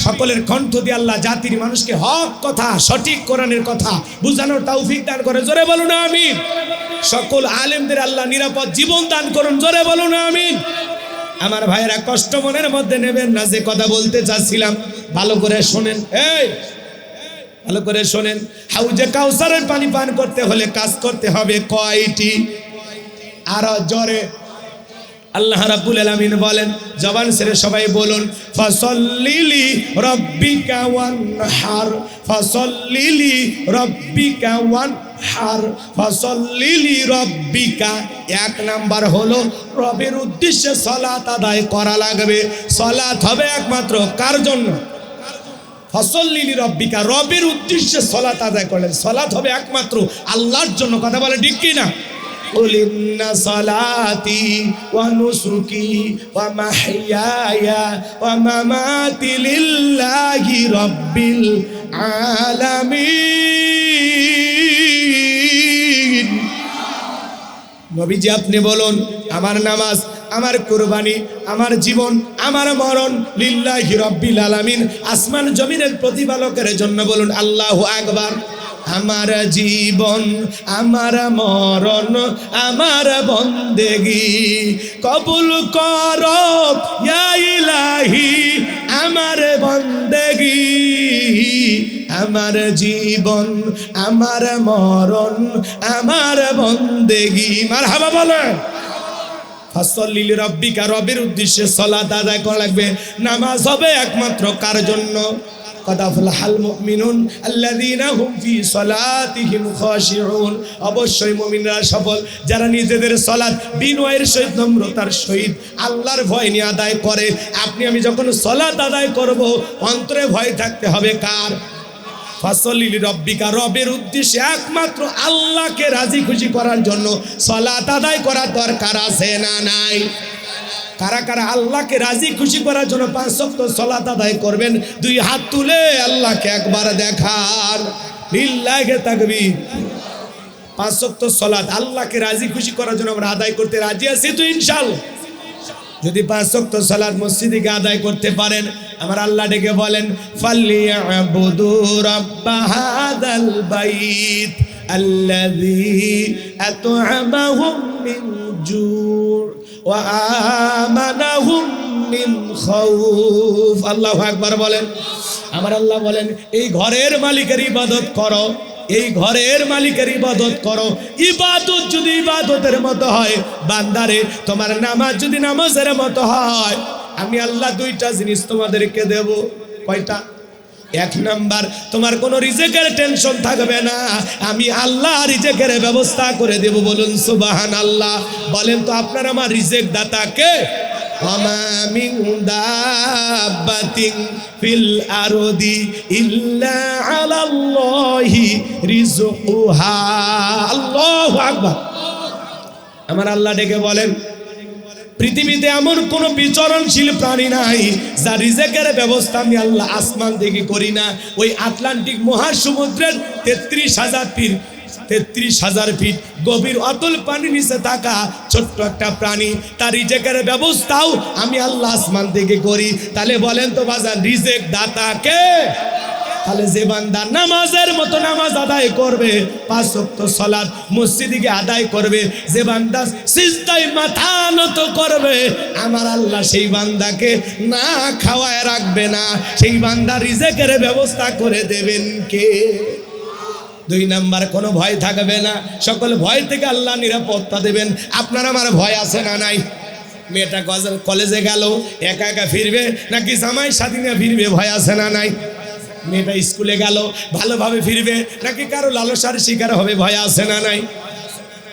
সকলের কণ্ঠ দিয়ে আল্লাহ জাতির মানুষকে হক কথা, সঠিক কোরআনের কথা বুঝানোর তৌফিক দান করেন। জোরে বলুন আমিন। সকল আলেমদের আল্লাহ নিরাপদ জীবন দান করুন। জোরে বলুন আমিন। আমার ভাইয়েরা কষ্ট মনের মধ্যে নেবেন না, যে কথা বলতে চাচ্ছিলাম ভালো করে শোনেন। এই ভালো করে শোনেন, হাউজে কাউসারের পানি পান করতে হলে কাজ করতে হবে কয়টি? আর জোরে আল্লাহ রাব্বুল আলামিন বলেন, জবান ছেড়ে সবাই বলুন, ফাসাল্লিলি রাব্বিকা ওয়ানহার, ফাসাল্লিলি রাব্বিকা ওয়ানহার, ফাসাল্লিলি রাব্বিকা। এক নাম্বার হলো রবের উদ্দেশ্যে সালাত আদায় করা লাগবে। সালাত হবে একমাত্র কার জন্য? ফাসাল্লিলি রাব্বিকা, রবের উদ্দেশ্যে সালাত আদায় করলেন। সালাত হবে একমাত্র আল্লাহর জন্য। কথা বলে ঠিক কি না? قل إن صلاتي ونسكي ومحياي ومماتي لله رب العالمين। নবীজি আপনি বলুন, আমার নামাজ, আমার কুরবানি, আমার জীবন, আমার মরণ লিল্লাহি রাব্বিল আলামিন, আসমান জমিনের প্রতিপালকের জন্য। বলুন আল্লাহু আকবার। আমার জীবন, আমার মরণ, আমার বন্দেগি কবুল করো ইয়া ইলাহি আমার বন্দেগি, আমার জীবন, আমার মরণ, আমার বন্দেগি। মারহাবা বলেন। ফাসল্লি লিরাব্বিকা, রবের উদ্দেশ্যে সালাত আদায় করা লাগবে। নামাজ হবে একমাত্র কার জন্য? قد أفلح المؤمنون الذين هم في صلاتهم خاشعون। অবশ্যই মুমিনরা সফল যারা নিজেদের সালাত বিনয়ের সহিত নম্রতার সহিত আল্লাহর ভয় নিয়ে আদায় করে। আপনি আমি যখন সালাত আদায় করব অন্তরে ভয় থাকতে হবে কার? ফাসল্লি লিরাব্বিকা, রবের উদ্দেশ্যে একমাত্র আল্লাহকে রাজি খুশি করার জন্য সালাত আদায় করার দরকার আছে না নাই? কারা কারা আল্লাহকে রাজি খুশি করার জন্য 5 ওয়াক্ত সালাত আদায় করবেন? 2 হাত তুলে আল্লাহকে একবার দেখান। লিল্লাহি তাকবীর। 5 ওয়াক্ত সালাত আল্লাহকে রাজি খুশি করার জন্য আমরা আদায় করতে রাজি আছি তো ইনশাআল্লাহ। যদি 5 ওয়াক্ত সালাত মসজিদে গিয়ে আদায় করতে পারেন, আমার আল্লাহ ডেকে বলেন ফালিয়াবুদু রাব্বা হাযাল বাইত আল্লাযী আত'আমাহুম মিন জু' ওয়া আমানাহুম মিন খাউফ। আল্লাহু আকবার বলেন। আমার আল্লাহ বলেন এই ঘরের মালিকের ইবাদত করো, এই ঘরের মালিকের ইবাদত করো। ইবাদত যদি ইবাদতের মতো হয় বান্দারে, তোমার নামাজ যদি নামাজের মতো হয়, আমি আল্লাহ 2টা জিনিস তোমাদেরকে দেব। কয়টা? 1 নাম্বার, তোমার কোনো রিজেকের টেনশন থাকবে না, আমি আল্লাহ রিজেকের ব্যবস্থা করে দেব। বলুন সুবহানাল্লাহ। বলেন তো আপনার আমার রিজেক দাতা কে? ওয়ামা মিন দাব্বাতিন ফিল আরদি ইল্লা আলাল্লাহি রিজকুহা। আল্লাহু আকবার। আমার আল্লাহ ডেকে বলেন পৃথিবীতে এমন কোন বিচরণশীল প্রাণী নাই যার রিজেকের ব্যবস্থা আমি আল্লাহ আসমান থেকে করি না। ওই আটলান্টিক মহাসমুদ্রের 33,000 ফিট গভীর অতল পানির নিচে থাকা ছোট্ট একটা প্রাণী, তার রিজেকের ব্যবস্থাও আমি আল্লাহ আসমান থেকে করি। তাহলে বলেন তো বাজার রিজেক দাতা কে? তাহলে যে বান্দা নামাজের মতো নামাজ আদায় করবে, 5 ওয়াক্ত সালাত মসজিদে গিয়ে আদায় করবে, যে বান্দা সিজদায় মাথা নত করবে, আমার আল্লাহ সেই বান্দাকে না খাওয়ায় রাখবে না, সেই বান্দা রিজেকের ব্যবস্থা করে দেবেন কে? 2 নাম্বার, কোনো ভয় থাকবে না, সকল ভয় থেকে আল্লাহ নিরাপত্তা দেবেন। আপনার আমার ভয় আছে না নাই? মেয়েটা কলেজে গেল একা একা ফিরবে নাকি জামাই সাথী নিয়ে ফিরবে? ভয় আছে না নাই? মেয়েটা স্কুলে গেল ভালোভাবে ফিরবে নাকি কারো লালসার শিকার হবে? ভয় আছে না নাই?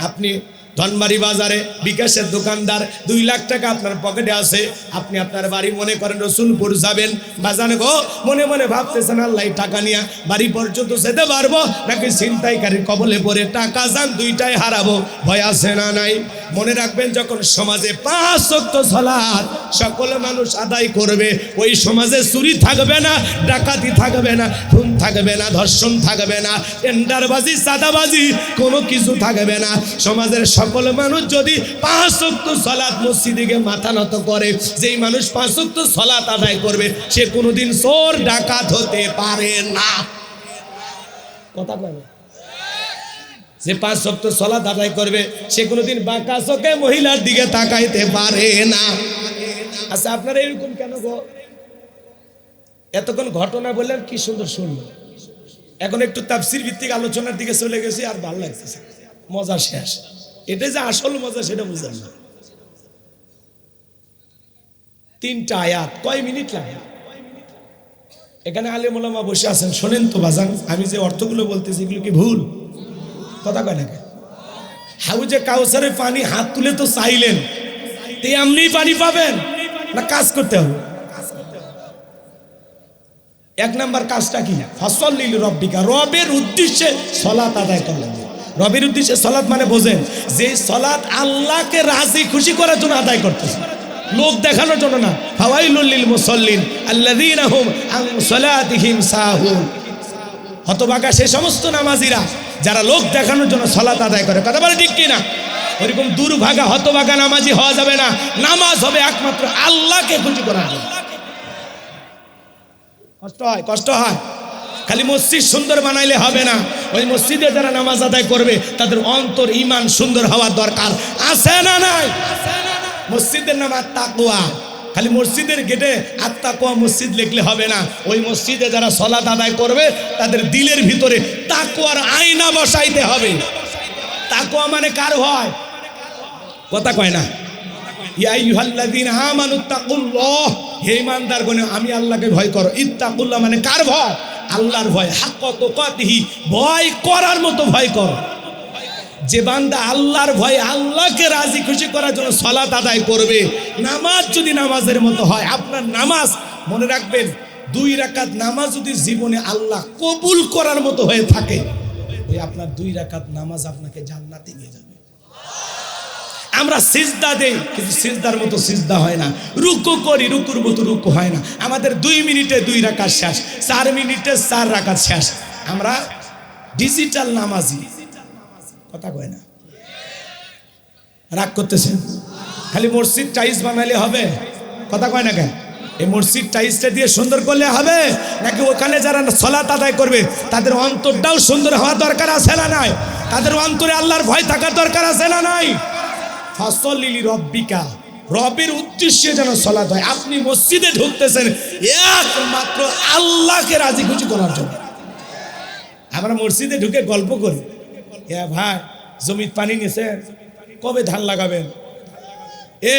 আপনি ধনবাড়ি বাজারে বিকাশের দোকানদার, 2 লাখ টাকা আপনার পকেটে আছে, আপনি আপনার বাড়ি মনে করেন রসুলপুর যাবেন, বাজানে গো মনে মনে ভাবতেছেন আল্লাহ টাকা নিয়ে বাড়ি পর্যন্ত যেতে পারবো নাকি ছিনতাইকারীর কবলে পড়ে টাকা যান 2টাই হারাবো? ভয় আছে না নাই? মনে রাখবেন যখন সমাজে 5 ওয়াক্ত সালাত সকল মানুষ আদায় করবে, ওই সমাজে চুরি থাকবে না, ডাকাতি থাকবে না, খুন থাকবে না, ধর্ষণ থাকবে না, টেন্ডারবাজি চাঁদাবাজি কোনো কিছু থাকবে না। সমাজের সকল মানুষ যদি 5 ওয়াক্ত সালাত মসজিদে গিয়ে মাথা নত করে, যেই মানুষ 5 ওয়াক্ত সালাত আদায় করবে সে কোনোদিন চোর ডাকাত হতে পারে না। কথা কয় না? যে 5 ওয়াক্ত সালাত আদায় করবে সে কোনোদিন বাঁকা চোখে মহিলার দিকে তাকাইতে পারে না। আচ্ছা আপনারা এরকম কেন গো? এতক্ষণ ঘটনা বললেন কি সুন্দর শুনলেন, এখন একটু তাফসীর ভিত্তিক আলোচনার দিকে চলে গেছি, আর ভালো লাগতেছে, মজা শেষ। এটা যে আসল মজা সেটা বুঝলেন না। 3টা আয়াত, কয় মিনিট লাগে? এখানে আলেম ওলামা বসে আছেন, শোনেন তো বাজান, আমি যে অর্থগুলো বলতেছি এগুলো কি ভুল? কথা কয় না? হাউজে কাউসারের পানি হাত তুলে তো চাইলেন, এমনি পানি পাবেন না কাজ করতে হবে? 1 নাম্বার কাজটা কি? ফাসল্লি লিরাব্বিকা, রবের উদ্দেশ্যে সালাত আদায় করলেন। রবের উদ্দেশ্যে সালাত মানে বোঝেন যে সালাত আল্লাহকে রাজি খুশি করার জন্য আদায় করতেছে, লোক দেখানোর জন্য না। ফাওয়াইলুল লিল মুসাল্লিন আল্লাযীনা হুম আন সালাতিহিম সাহুন। হতভাগা সে সমস্ত নামাজিরা যারা লোক দেখানোর জন্য সালাত আদায় করে। কথা বলে ঠিক কিনা? ওইরকম দুর্ভাগা হতভাগা নামাজি হওয়া যাবে না। নামাজ হবে একমাত্র আল্লাহকে খুশি করার জন্য। কষ্ট হয় খালি মসজিদ সুন্দর বানাইলে হবে না, ওই মসজিদে যারা নামাজ আদায় করবে তাদের অন্তর ঈমান সুন্দর হওয়ার দরকার আছে না নাই? মসজিদের নামাজ তাকওয়া, খালি মসজিদের গেটে আত্তাকওয়া মসজিদ লিখলে হবে না, ওই মসজিদে যারা সালাত আদায় করবে তাদের দিলের ভিতরে তাকওয়ার আয়না বসাইতে হবে। তাকওয়া মানে কার ভয়? কথা কয় না। ইয়া আইয়ুহাল্লাযীনা আমানুত্তাকুল্লাহ, হে ঈমানদারগণ আমি আল্লাহকে ভয় করো। ইত্তাকুল্লাহ মানে কার ভয়? আল্লাহর ভয়। হাক্কা তুকাতিহি, ভয় করার মতো ভয় করো। যে বান্দা আল্লাহর ভয়ে আল্লাহকে রাজি খুশি করার জন্য সালাত আদায় করবে, নামাজ যদি নামাজের মতো হয়, আপনার নামাজ মনে রাখবেন 2 রাকাত নামাজ যদি জীবনে আল্লাহ কবুল করার মতো হয়ে থাকে, ওই আপনার 2 রাকাত নামাজ আপনাকে জান্নাতে নিয়ে যাবে। আমরা সিজদা দেই কিন্তু সিজদার মতো সিজদা হয় না, রুকু করি রুকুর মতো রুকু হয় না। আমাদের 2 মিনিটে 2 রাকাত শেষ, 4 মিনিটে 4 রাকাত শেষ। আমরা ডিজিটাল নামাজি। কথা কয় না, রাগ করতেছেন? খালি মসজিদ টাইলস বানালে হবে? কথা কয় না কেন? এই মসজিদ টাইলসটা দিয়ে সুন্দর করলে হবে নাকি ওখানে যারা সালাত আদায় করবে তাদের অন্তরটাও সুন্দর হওয়া দরকার আছে না নাই? তাদের অন্তরে আল্লাহর ভয় থাকার দরকার আছে না নাই? ফাসল্লি লিরাব্বিকা, রবের উদ্দেশ্যে যেন সালাত হয়। আপনি মসজিদে ঢুকতেছেন একমাত্র আল্লাহকে রাজি খুশি করার জন্য। আমরা মসজিদে ঢুকে গল্প করি, এ ভাই জমির পানি নিছে, কবে ধান লাগাবেন? এ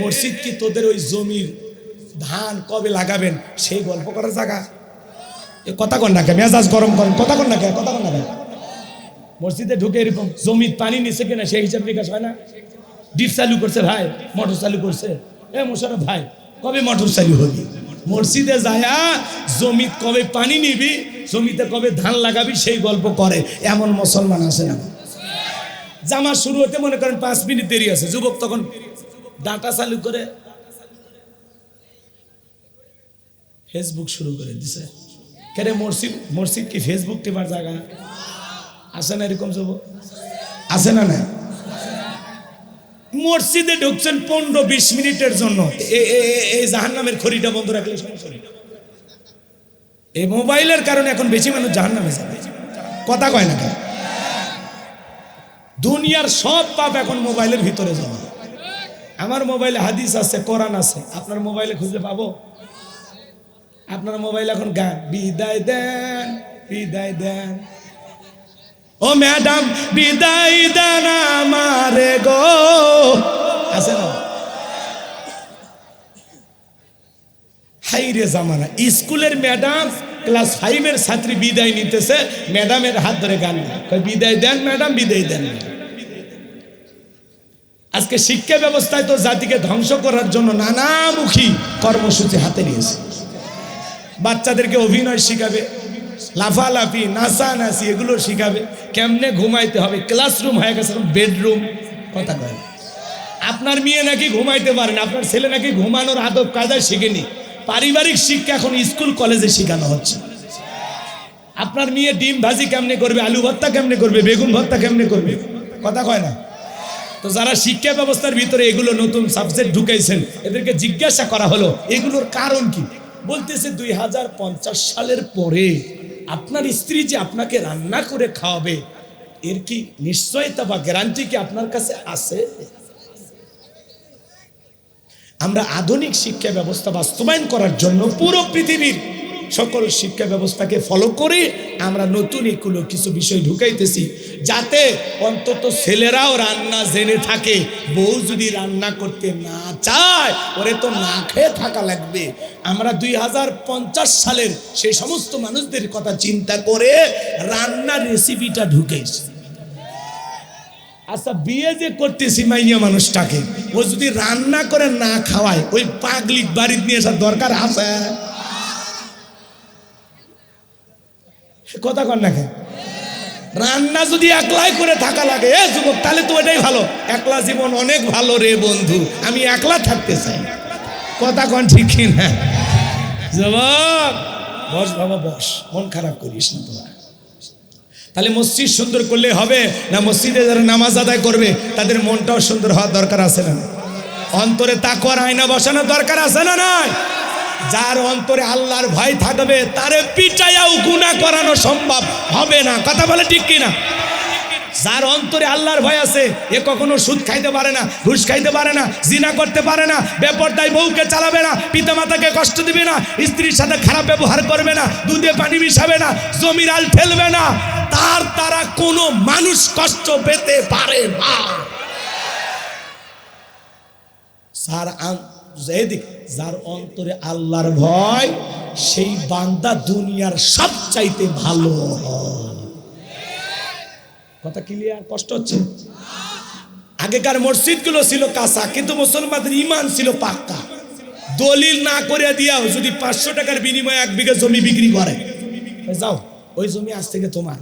মসজিদ কি তোদের ওই জমির ধান কবে লাগাবেন সেই গল্প করার জায়গা? এ কথা কন না কে, মেজাজ গরম করেন, কথা কন না কে, কথা কন না কে। মসজিদে ঢুকে এরকম জমির পানি নিছে কিনা সেই হিসাব নিকাশ হয় না? ডিপ চালু করছে ভাই, মোটর চালু করছে, এ মোশারফ ভাই কবে মোটর চালু হবি? মসজিদে যায়া জমিতে কবে পানি নিবি, জমিতে কবে ধান লাগাবি সেই গল্প করে এমন মুসলমান আছে না? জামা শুরু হতে মনে করেন 5 মিনিট দেরি আছে, যুবক তখন ডাটা চালু করে ফেসবুক শুরু করে দিছে। কেরে মসজিদ কি ফেসবুক টেপার জায়গা? আছে না এরকম যুবক? আছে না? না, মসজিদে ঢুকছেন 15-20 মিনিটের জন্য, এই জাহান্নামের খড়িটা বন্ধ রাখলে সমস্যা নেই। এই মোবাইলের কারণে এখন বেশি মানুষ জাহান্নামে যাবে। কথা কয় না কেন? দুনিয়ার সব পাপ এখন মোবাইলের ভিতরে জমা। আমার মোবাইলে হাদিস আছে, কোরআন আছে, আপনার মোবাইলে খুঁজে পাবো? আপনার মোবাইল এখন গান, বিদায় দেন বিদায় দেন, ও ম্যাডাম বিদায় দেন আমারে গো, আছে না? হাইরে জামানা, স্কুলের ম্যাডাম ক্লাস 5-এর ছাত্রী বিদায় নিতেছে, ম্যাডামের হাত ধরে গান গায়, বিদায় দেন ম্যাডাম বিদায় দেন। আজকে শিক্ষা ব্যবস্থায় তো জাতিকে ধ্বংস করার জন্য নানামুখী কর্মসূচি হাতে নিয়েছে। বাচ্চাদেরকে অভিনয় শিখাবে, লাফালাফি নাচানাচি এগুলো শিখাবে, কেমনে ঘুমাইতে হবে, ক্লাসরুম হয়ে গেছে বেডরুম। কথা কয় না? আপনার মেয়ে নাকি ঘুমাইতে পারেন, আপনার ছেলে নাকি ঘুমানোর আদব কায়দা শিখেনি। পারিবারিক শিক্ষা এখন স্কুল কলেজে শেখানো হচ্ছে। আপনার মেয়ে ডিম ভাজি কেমনে করবে, আলু ভর্তা কেমনে করবে, বেগুন ভর্তা কেমনে করবে, কথা কয় না? তো যারা শিক্ষা ব্যবস্থার ভিতরে এগুলো নতুন সাবজেক্ট ঢুকাইছেন, এদেরকে জিজ্ঞাসা করা হলো এগুলোর কারণ কি? বলতেছে 2050 সালের পরে আপনার স্ত্রী যে আপনাকে রান্না করে খাওয়াবে, এর কি নিশ্চয়তা বা গ্যারান্টি কি আপনার কাছে আছে? আমরা আধুনিক শিক্ষা ব্যবস্থা বাস্তবায়ন করার জন্য পুরো পৃথিবীর সকল শিক্ষা ব্যবস্থাকে ফলো করে আমরা নতুন এগুলো কিছু বিষয় ঢুকাইতেছি, যাতে অন্তত ছেলেরাও রান্না জেনে থাকে। বউ যদি রান্না করতে না চায়, ওরে তো না খেয়ে থাকা লাগবে। আমরা 2050 সালের সেই সমস্ত মানুষদের কথা চিন্তা করে রান্নার রেসিপিটা ঢুকেছি। আচ্ছা, বিয়ে যে করতেছি মাইয়া মানুষটাকে, ও যদি রান্না করে না খাওয়ায়, ওই পাগলিক বাড়িতে নিয়ে আসার দরকার আছে? কথা কন না কেন? রান্না যদি একলাই করে থাকা লাগে, এ যুবক, তাহলে তো এটাই ভালো। একলা জীবন অনেক ভালো রে বন্ধু, আমি একলা থাকতে চাই। কথা কন ঠিক না? যুবক বস বাবা বস, মন খারাপ করিস না তোরা। তাহলে মসজিদ সুন্দর করলে হবে না? মসজিদে যারা নামাজ আদায় করবে তাদের মনটাও সুন্দর হওয়ার দরকার আছে না? অন্তরে তাকওয়ার আয়না বসানোর দরকার আছে না? নাই। যার অন্তরে আল্লাহর ভয় থাকবে তারে পিটাইয়াও গুনাহ করানো সম্ভব হবে না। কথা বলে ঠিক কিনা? যার অন্তরে আল্লাহর ভয় আছে এ কখনো সুদ খাইতে পারে না, ঘুষ খাইতে পারে না, জিনা করতে পারে না, বেপরদায় বউকে চালাবে না, পিতামাতাকে কষ্ট দিবে না, স্ত্রীর সাথে খারাপ ব্যবহার করবে না, দুধে পানি মিশাবে না, জমির আল ঠেলবে না। তার দ্বারা কোনো মানুষ কষ্ট পেতে পারে না। যার অন্তরে আল্লাহর ভয় সেই বান্দা দুনিয়ার সবচাইতে ভালো হয়। কথা ক্লিয়ার? কষ্ট হচ্ছে? আগেকার মসজিদগুলো ছিল কাঁচা, কিন্তু মুসলমানদের ঈমান ছিল পাক্কা। দলিল না করে দিয়াও যদি 500 টাকার বিনিময়ে 1 বিঘা জমি বিক্রি করে, যাও ওই জমি আজ থেকে তোমার।